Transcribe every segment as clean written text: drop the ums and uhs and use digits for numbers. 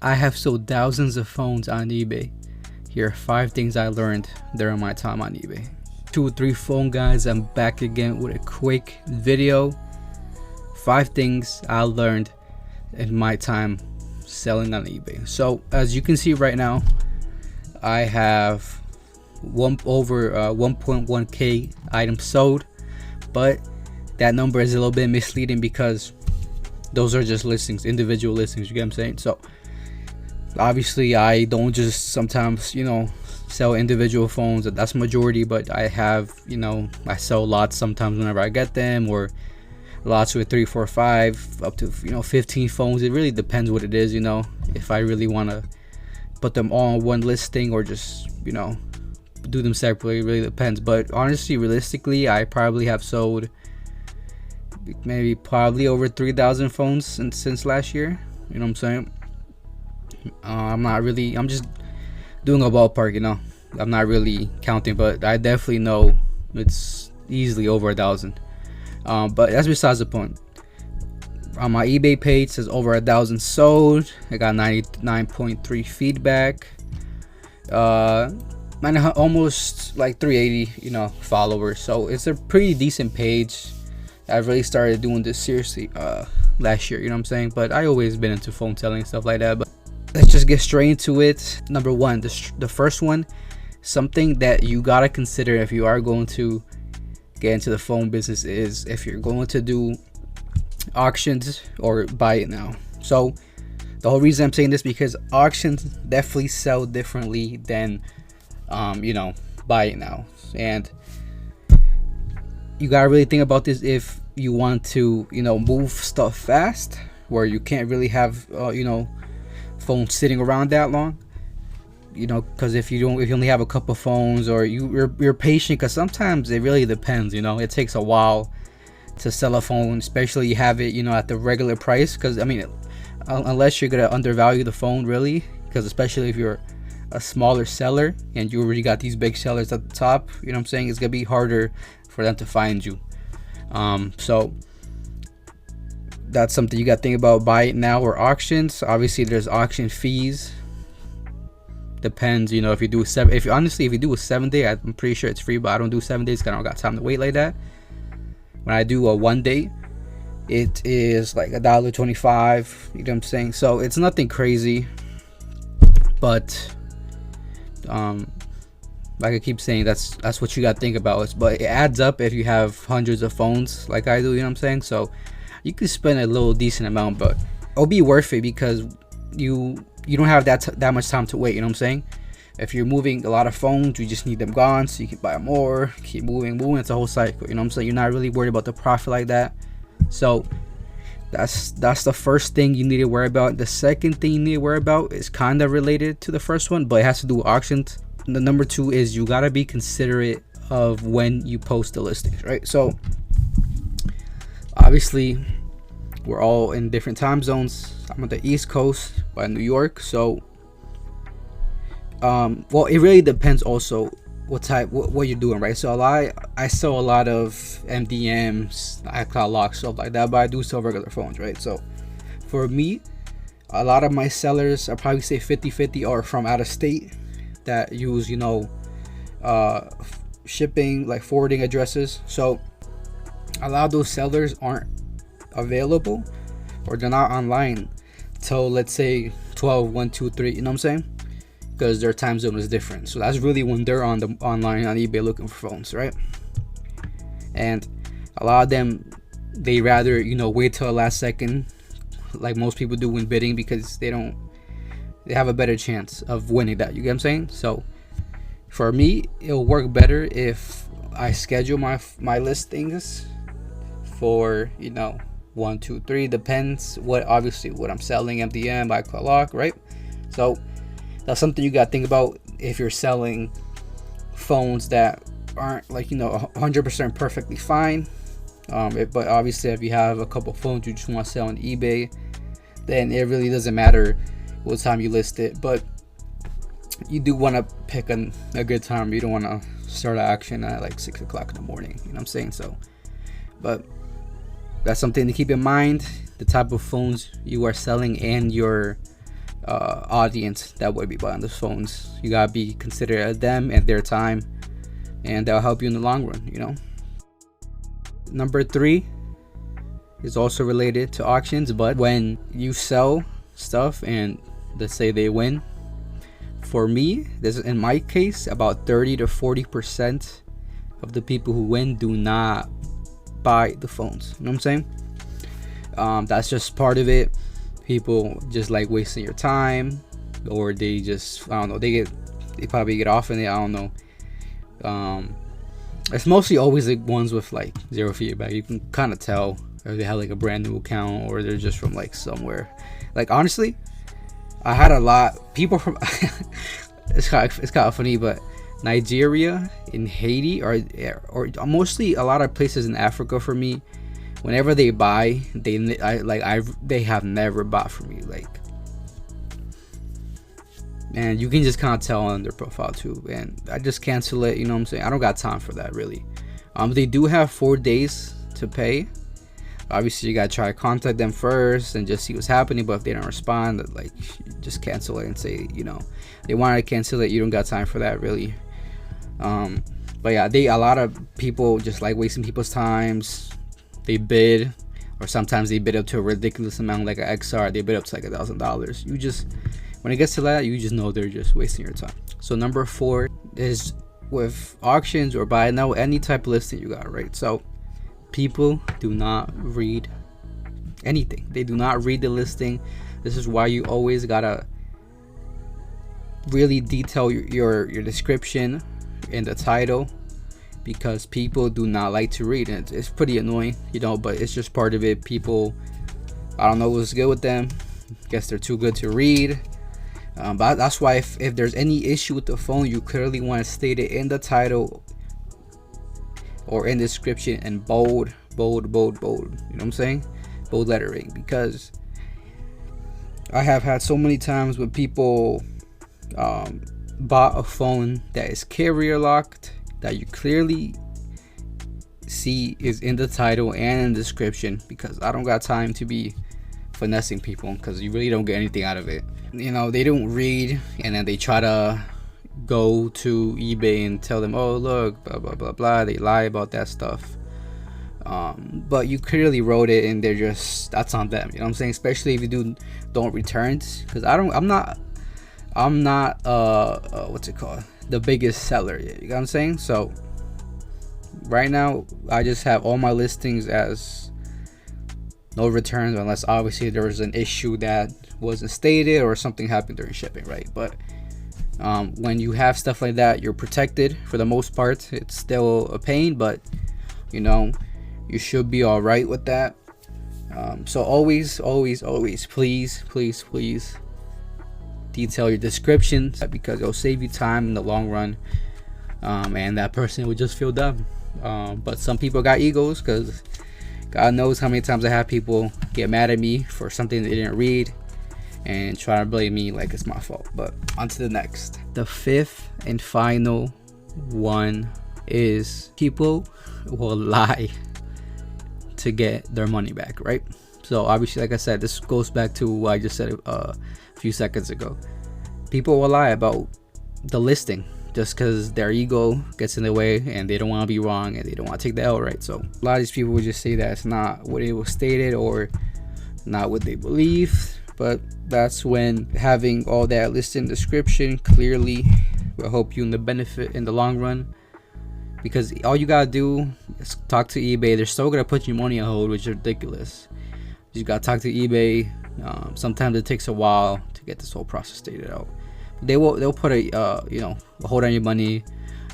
I have sold thousands of phones on eBay. Here are 5 things I learned during my time on eBay. 2 or 3 phone guys, I'm back again with a quick video. 5 things I learned in my time selling on eBay. So as you can see right now, I have over 1.1k items sold, but that number is a little bit misleading because those are just listings, individual listings, you get what I'm saying? So obviously I don't just sometimes, sell individual phones. That's majority, but I have, I sell lots sometimes whenever I get them, or lots with 3, 4, 5 up to 15 phones. It really depends what it is, if I really want to put them all on one listing or just do them separately. It really depends. But honestly, realistically, I probably have sold probably over 3,000 phones since last year. You know what I'm saying? I'm just doing a ballpark. I'm not really counting, but I definitely know it's easily over 1,000. But that's besides the point. On my eBay page, it says over 1,000 sold. I got 99.3 feedback. Almost like 380, followers. So it's a pretty decent page. I've really started doing this seriously last year, you know what I'm saying? But I always been into phone selling and stuff like that. But let's just get straight into it. Number 1, the first one, something that you gotta consider if you are going to get into the phone business is if you're going to do auctions or buy it now. So the whole reason I'm saying this because auctions definitely sell differently than buy it now, and you gotta really think about this if you want to move stuff fast, where you can't really have phones sitting around that long, because if you only have a couple phones, or you're patient, because sometimes it really depends. It takes a while to sell a phone, especially you have it at the regular price, because unless you're gonna undervalue the phone, really, because especially if you're a smaller seller and you already got these big sellers at the top, it's gonna be harder for them to find you. So that's something you got to think about. Buy it now or auctions. Obviously there's auction fees. Depends, if you do a 7-day, I'm pretty sure it's free, but I don't do 7 days because I don't got time to wait like that. When I do a 1 day, it is like $1.25, you know what I'm saying? So it's nothing crazy, but like I keep saying, that's what you got to think about. But it adds up if you have hundreds of phones like I do, you know what I'm saying? So you could spend a little decent amount, but it'll be worth it because you don't have that much time to wait, you know what I'm saying? If you're moving a lot of phones, you just need them gone so you can buy more, keep moving. It's a whole cycle, you know what I'm saying? You're not really worried about the profit like that. So that's the first thing you need to worry about. The second thing you need to worry about is kind of related to the first one, but it has to do with auctions. The number 2 is you gotta be considerate of when you post the listings, right? So obviously we're all in different time zones. I'm on the East Coast by New York, so well, it really depends also what you're doing, right? So I sell a lot of MDMs, iCloud lock, stuff like that, but I do sell regular phones, right? So for me, a lot of my sellers, I probably say 50-50 are from out of state that use shipping, like forwarding addresses. So a lot of those sellers aren't available, or they're not online till, let's say, 12, 1, 2, 3, you know what I'm saying? Because their time zone is different. So that's really when they're online on eBay looking for phones, right? And a lot of them, they rather wait till the last second, like most people do when bidding, because they have a better chance of winning that, you get what I'm saying? So for me, it'll work better if I schedule my listings for 1, 2, 3, depends what I'm selling, MDM, iCloud lock, right? So that's something you got to think about if you're selling phones that aren't 100% perfectly fine. But obviously if you have a couple phones you just want to sell on eBay, then it really doesn't matter what time you list it. But you do want to pick a good time. You don't want to start an action at like 6 o'clock in the morning, you know what I'm saying? So but that's something to keep in mind, the type of phones you are selling and your audience that would be buying those phones. You gotta be considerate of them and their time, and that'll help you in the long run, you know. Number 3 is also related to auctions, but when you sell stuff and let's say they win, for me, this is in my case, about 30 to 40% of the people who win do not buy the phones. You know what I'm saying? That's just part of it. People just like wasting your time, or they just, I don't know, they probably get off in it. I don't know. It's mostly always the ones with like 0 feedback. You can kind of tell if they have like a brand new account, or they're just from like somewhere. Like honestly, I had a lot people from it's kind of funny, but Nigeria and Haiti, or mostly a lot of places in Africa for me, whenever they buy, they have never bought from me. Like, and you can just kind of tell on their profile too, and I just cancel it, you know what I'm saying? I don't got time for that really. They do have 4 days to pay. Obviously you gotta try to contact them first and just see what's happening, but if they don't respond, like, just cancel it and say, you know, they want to cancel it, you don't got time for that really. But yeah, a lot of people just like wasting people's times. They bid, or sometimes they bid up to a ridiculous amount, like an XR. They bid up to like $1,000. You just, when it gets to that, you just know they're just wasting your time. So number 4 is with auctions or buy now, any type of listing you got, right? So people do not read anything. They do not read the listing. This is why you always gotta really detail your description in the title, because people do not like to read, and it's pretty annoying, you know, but it's just part of it. People, I don't know what's good with them. Guess they're too good to read. But that's why if there's any issue with the phone, you clearly want to state it in the title or in the description in bold, you know what I'm saying? Bold lettering, because I have had so many times when people bought a phone that is carrier locked, that you clearly see is in the title and in the description, because I don't got time to be finessing people, because you really don't get anything out of it. You know, they don't read, and then they try to go to eBay and tell them, oh look, blah blah blah blah. They lie about that stuff, but you clearly wrote it, and they're just, that's on them, you know what I'm saying? Especially if you don't returns, because I'm not what's it called, the biggest seller yet, you know what I'm saying? So right now I just have all my listings as no returns, unless obviously there was an issue that wasn't stated or something happened during shipping, right? But when you have stuff like that, you're protected for the most part. It's still a pain, but you know, you should be all right with that. So always please detail your descriptions, because it'll save you time in the long run, and that person would just feel dumb. But some people got egos, because God knows how many times I have people get mad at me for something they didn't read and try to blame me like it's my fault. But on to the next. The 5th and final one is people will lie to get their money back, right? So obviously, like I said, this goes back to what I just said a few seconds ago. People will lie about the listing just because their ego gets in the way and they don't want to be wrong and they don't want to take the L, right? So a lot of these people will just say that it's not what it was stated or not what they believe. But that's when having all that listing description clearly will help you in the benefit in the long run, because all you gotta do is talk to eBay. They're still gonna put your money on hold, which is ridiculous. You gotta talk to eBay. Sometimes it takes a while to get this whole process stated out. They'll put a a hold on your money.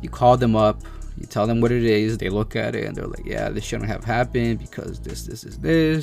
You call them up, you tell them what it is, they look at it and they're like, yeah, this shouldn't have happened because this you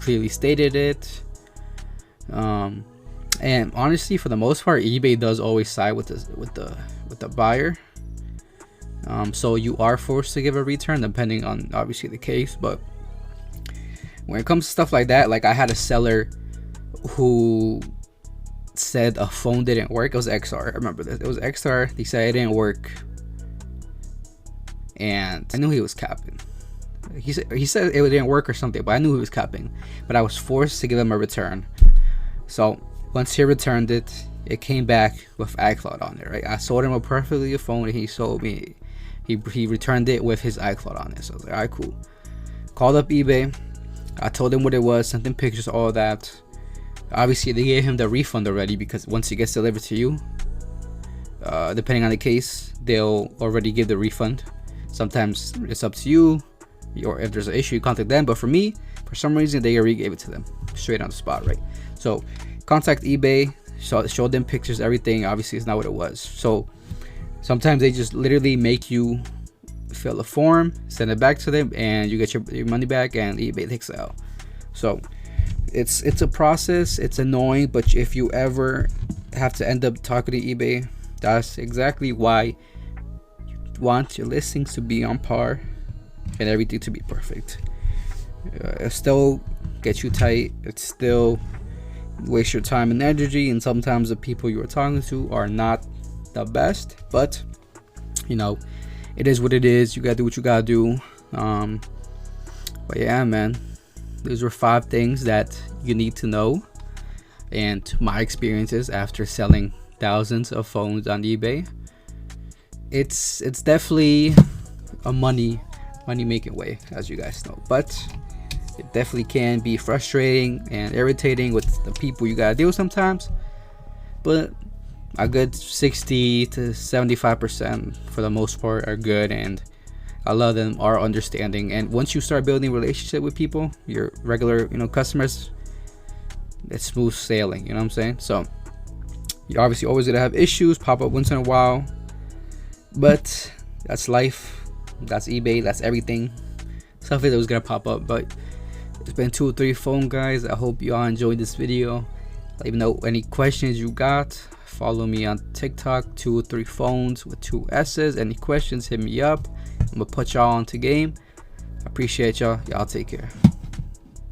clearly stated it. And honestly, for the most part, eBay does always side with the buyer. So you are forced to give a return depending on obviously the case. But when it comes to stuff like that, like I had a seller who said a phone didn't work. It was XR. I remember this. It was XR. He said it didn't work, and I knew he was capping. He said it didn't work or something, but I knew he was capping. But I was forced to give him a return. So Once he returned it, it came back with iCloud on it, right? I sold him a perfectly good phone, and he sold me, he returned it with his iCloud on it. So I was like, all right, cool. Called up eBay. I told him what it was, sent him pictures, all that. Obviously, they gave him the refund already, because once it gets delivered to you, depending on the case, they'll already give the refund. Sometimes it's up to you, or if there's an issue, you contact them. But for me, for some reason, they already gave it to them straight on the spot, right? So contact eBay, show them pictures, everything. Obviously, it's not what it was. So sometimes they just literally make you fill a form, send it back to them, and you get your money back, and eBay takes it out. So it's a process. It's annoying, but if you ever have to end up talking to eBay, that's exactly why you want your listings to be on par and everything to be perfect. It still gets you tight. It still waste your time and energy, and sometimes the people you are talking to are not the best, but you know, it is what it is. You gotta do what you gotta do. But yeah, man, these were 5 things that you need to know, and my experiences after selling thousands of phones on eBay. It's definitely a money making way, as you guys know, but it definitely can be frustrating and irritating with the people you gotta deal with sometimes. But a good 60 to 75% for the most part are good, and a lot of them are understanding. And once you start building a relationship with people, your regular, customers, it's smooth sailing, you know what I'm saying? So you're obviously always gonna have issues pop up once in a while, but that's life, that's eBay, that's everything. Stuff is always gonna pop up. But it's been 2 or 3 phone guys. I hope you all enjoyed this video. Let me know any questions you got. Follow me on TikTok, 2 or 3 phones with 2 S's. Any questions, hit me up. I'm gonna put y'all onto game. I appreciate y'all. Y'all take care.